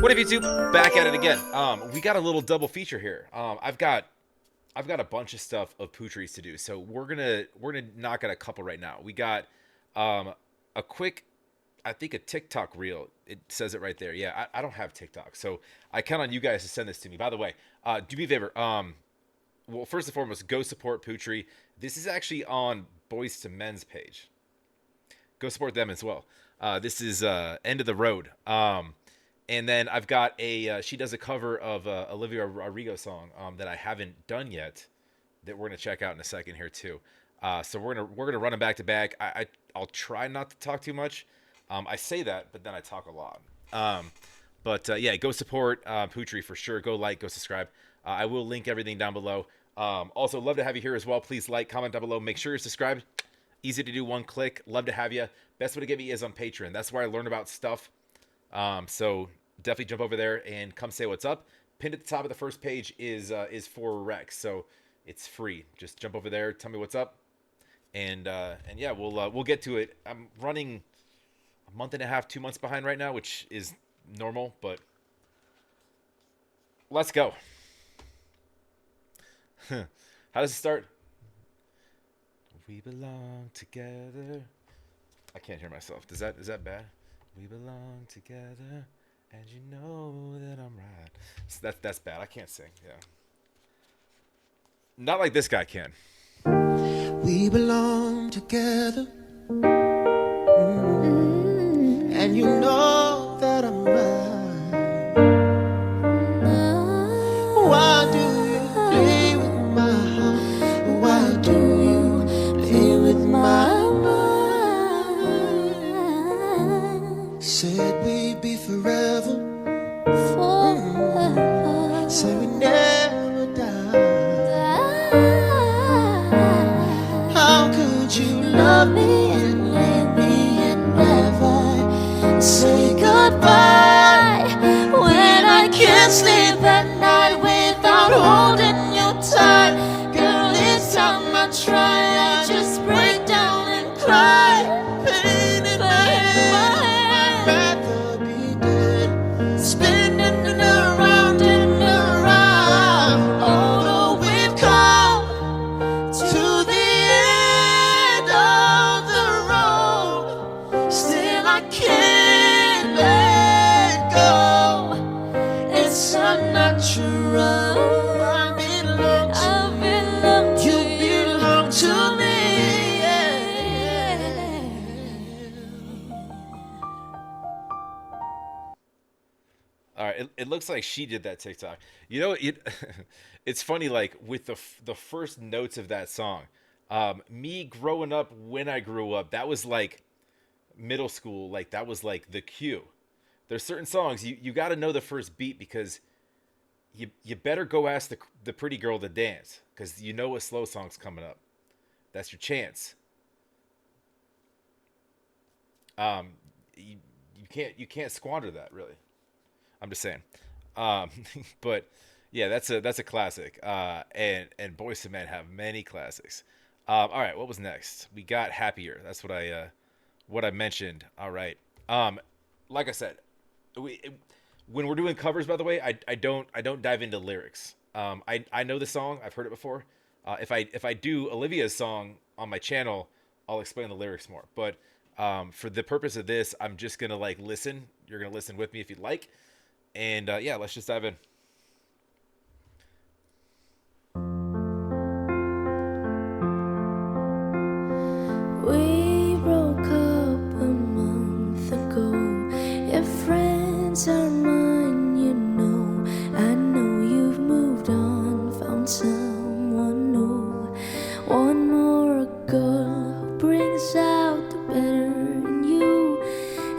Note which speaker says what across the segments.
Speaker 1: What up, YouTube? Back at it again. We got a little double feature here. I've got a bunch of stuff of Putri's to do, so we're gonna knock out a couple right now. We got a quick, I think a TikTok reel. It says it right there. Yeah, I don't have TikTok, so I count on you guys to send this to me. By the way, do me a favor. Well, first and foremost, go support Putri. This is actually on Boyz II Men's page. Go support them as well. This is End of the Road. And then I've got she does a cover of Olivia Rodrigo song that I haven't done yet that we're gonna check out in a second here too. So we're gonna run them back to back. I'll try not to talk too much. I say that, but then I talk a lot. Yeah, go support Putri for sure. Go like, go subscribe. I will link everything down below. Also, love to have you here as well. Please like, comment down below. Make sure you're subscribed. Easy to do, one click. Love to have you. Best way to get me is on Patreon. That's where I learn about stuff. So definitely jump over there and come say what's up. Pinned at the top of the first page is for Rex, so it's free. Just jump over there, tell me what's up, and yeah, we'll get to it. I'm running a month and a half, 2 months behind right now, which is normal, but let's go. How does it start? We belong together. I can't hear myself. Is that bad? We belong together, and you know that I'm right. So that's bad. I can't sing. Yeah, not like this guy can.
Speaker 2: We belong together, and you know that I'm right. Why do you play with my heart? Why do you play with my mind? Said we'd be forever, forever. Said we never die. How could you love me and leave me and never say goodbye? When I can't sleep at night without holding you tight. Girl, each time I try, I just break down and cry. Pain in my head, I'd rather be dead. Spinning around and around. Although we've come to the end of the road, still I can't let go. It's unnatural. I belong to you. You belong to me. Yeah.
Speaker 1: All right, it looks like she did that TikTok. You know, it's funny. Like with the first notes of that song, me growing up when I grew up, that was like middle school. Like that was like the cue. There's certain songs you got to know the first beat because you better go ask the pretty girl to dance because you know a slow song's coming up. That's your chance. You can't squander that really. I'm just saying. But yeah, that's a classic. And Boyz II Men have many classics. All right, what was next? We got Happier. That's what I mentioned. All right. Like I said, when we're doing covers, by the way, I don't dive into lyrics. I know the song. I've heard it before. If I do Olivia's song on my channel, I'll explain the lyrics more. But for the purpose of this, I'm just gonna like listen. You're gonna listen with me if you'd like. And yeah, let's just dive in.
Speaker 3: We broke up a month ago. Your friends are mine, you know. I know you've moved on, found someone new. One more girl who brings out the better in you.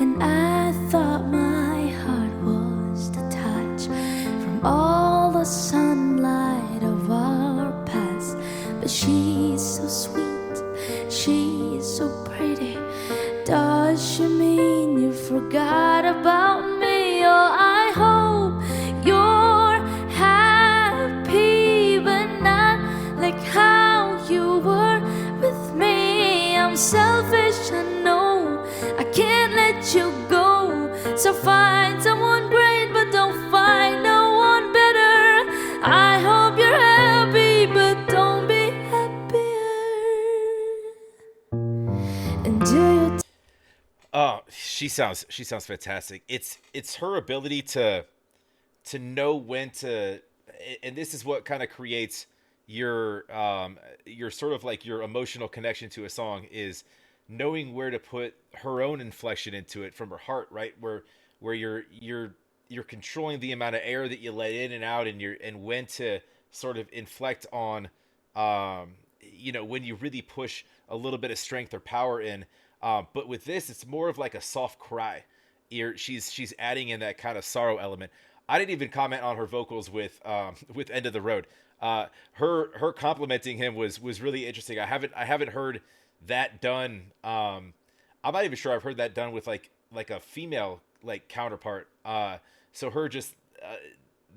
Speaker 3: And I thought my heart was detached from all the sunlight of our past. But she's so sweet, she's so pretty. Does she mean you forgot about me? Oh,
Speaker 1: she sounds fantastic. It's her ability to know when to, and this is what kind of creates your sort of like your emotional connection to a song, is knowing where to put her own inflection into it from her heart, right? Where you're controlling the amount of air that you let in and out, and when to sort of inflect on, when you really push a little bit of strength or power in. But with this, it's more of like a soft cry. She's adding in that kind of sorrow element. I didn't even comment on her vocals with End of the Road. Her complimenting him was really interesting. I haven't heard that done. I'm not even sure I've heard that done with like a female like counterpart. So her just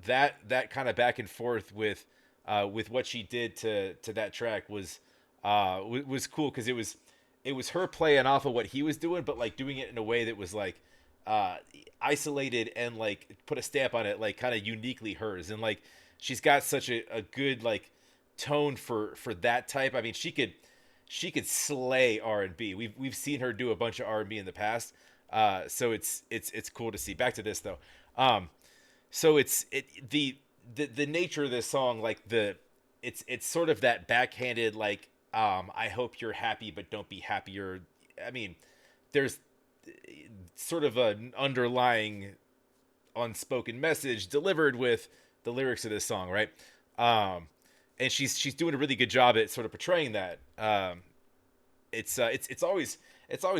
Speaker 1: that kind of back and forth with what she did to that track was cool, because it was her playing off of what he was doing, but like doing it in a way that was like isolated and like put a stamp on it, like kind of uniquely hers. And like she's got such a good like tone for that type. I mean, she could slay R&B. We've seen her do a bunch of R&B in the past. So it's cool to see. Back to this though. So the nature of this song, like it's sort of that backhanded like, I hope you're happy but don't be happier. I mean, there's sort of an underlying unspoken message delivered with the lyrics of this song, right? And she's doing a really good job at sort of portraying that. It's always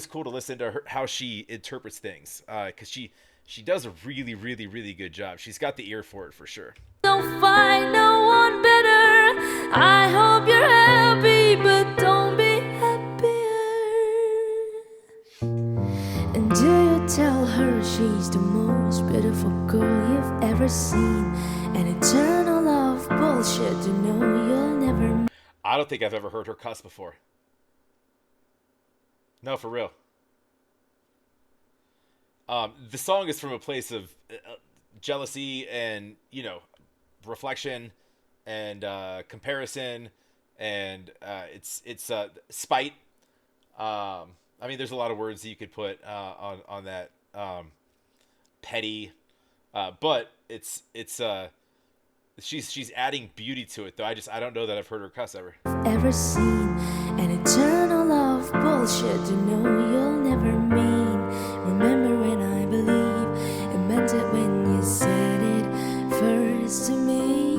Speaker 1: cool to listen to her, how she interprets things, because she does a really really really good job. She's got the ear for it for sure.
Speaker 3: Don't find no one better. I hope you're happy, but don't be happier. And do you tell her she's the most beautiful girl you've ever seen? An eternal love bullshit, you know you'll never.
Speaker 1: I don't think I've ever heard her cuss before. No, for real. The song is from a place of jealousy and, reflection and comparison, and it's spite. I mean, there's a lot of words that you could put on that, petty, but she's adding beauty to it though. I don't know that I've heard her cuss ever.
Speaker 3: Ever seen an eternal love bullshit, you know you'll never mean. Remember when I believe it meant it when you said it first to me.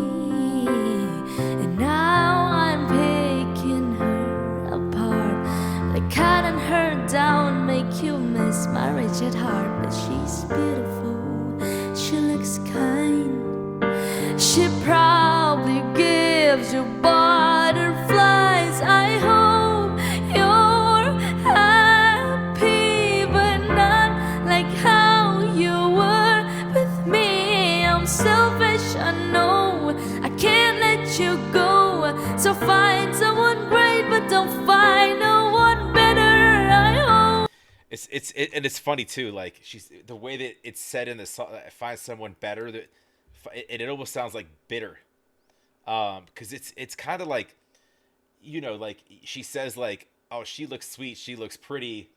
Speaker 3: And now I'm picking her apart, like cutting her down, make you miss my wretched heart. But she's beautiful, she looks kind, she probably gives you butterflies. I hope you're happy, but not like how you were with me. I'm selfish, I know, I can't let you go. So find someone great, but don't find no one better. I hope.
Speaker 1: And it's funny too. Like the way that it's said in the song, find someone better. That it almost sounds like bitter. Because it's kind of like, like she says like, oh, she looks sweet, she looks pretty.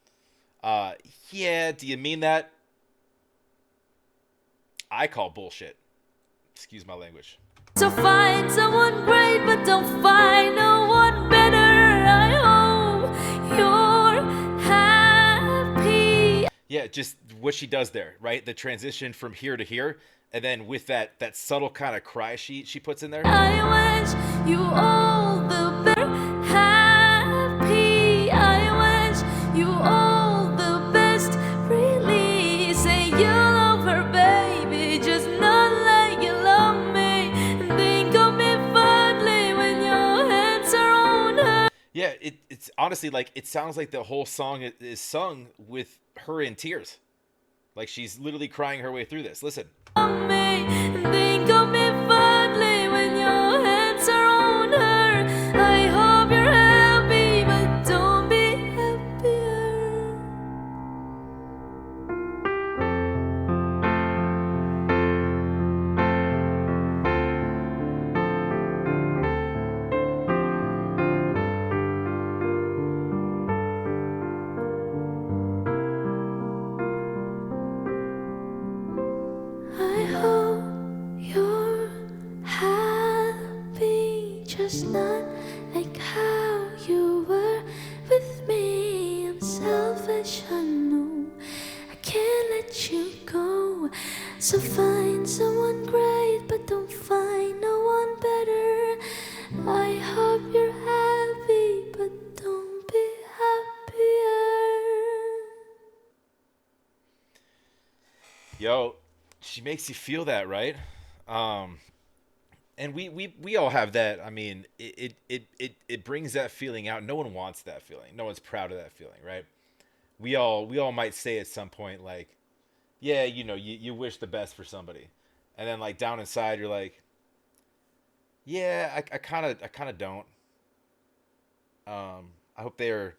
Speaker 1: Yeah, do you mean that? I call bullshit. Excuse my language.
Speaker 3: So find someone great, but don't find no one better. I hope you're happy.
Speaker 1: Yeah, just what she does there, right? The transition from here to here, and then with that subtle kind of cry she puts in there.
Speaker 3: I wish you all the better. Happy. I wish you all the best. Really say you love her, baby, just not like you love me. Think of me fondly when your hands are on her.
Speaker 1: Yeah, it's honestly like it sounds like the whole song is sung with her in tears, like she's literally crying her way through this. Listen.
Speaker 3: Think of me fondly when your hands are on her. I hope you're happy, but don't be happier. just not like how you were with me. I'm selfish, I know. I can't let you go. So find someone great, but don't find no one better. I hope you're happy, but don't be happier.
Speaker 1: Yo, she makes you feel that, right? Um, and we all have that. I mean, it brings that feeling out. No one wants that feeling. No one's proud of that feeling, right? We all might say at some point like, yeah, you wish the best for somebody, and then like down inside you're like, yeah, I kind of don't. I hope they are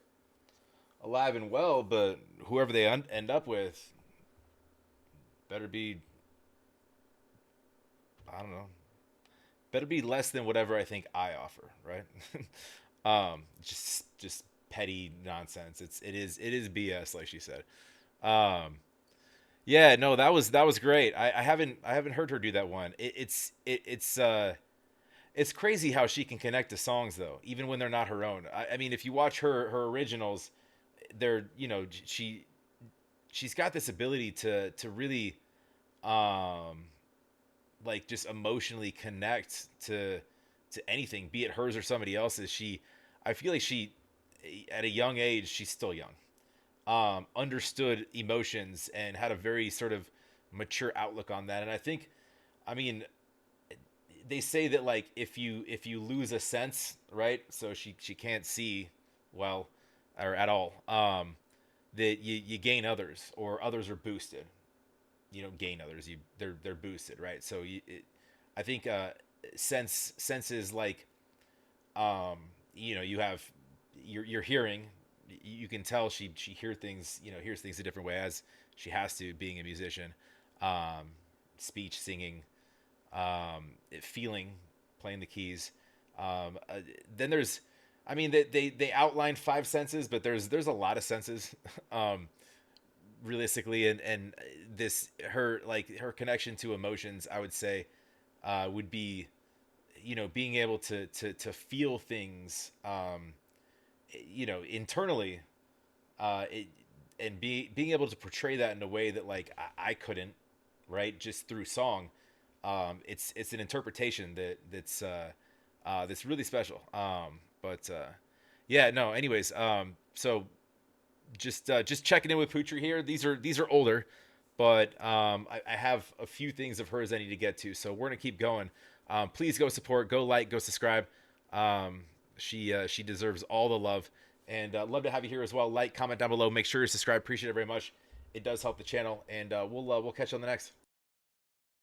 Speaker 1: alive and well, but whoever they end up with better be, I don't know, better be less than whatever I think I offer, right? Just petty nonsense. It is BS, like she said. Um, yeah, no, that was great. I haven't heard her do that one. It's crazy how she can connect to songs though, even when they're not her own. I mean, if you watch her originals, they're she's got this ability to really um like just emotionally connect to anything, be it hers or somebody else's. I feel like she, at a young age, she's still young, understood emotions and had a very sort of mature outlook on that. And I think, I mean, they say that like if you lose a sense, right? So she can't see well or at all. That you gain others, or others are boosted. You don't gain others, they're boosted, right? So I think sense is like, um you have your hearing. You can tell she hears things a different way, as she has to, being a musician. um Speech, singing, feeling, playing the keys. Then there's, I mean, they outlined five senses, but there's a lot of senses. um Realistically, and this, her connection to emotions, I would say, would be, being able to feel things, internally, it, and being able to portray that in a way that like I couldn't, right, just through song. It's an interpretation that's really special. But yeah, no, anyways, so just checking in with Putri here. These are older, but I have a few things of hers I need to get to, so we're gonna keep going. Please go support, go like, go subscribe. She deserves all the love, and love to have you here as well. Like, comment down below, make sure you're subscribed. Appreciate it very much. It does help the channel, and we'll catch you on the next.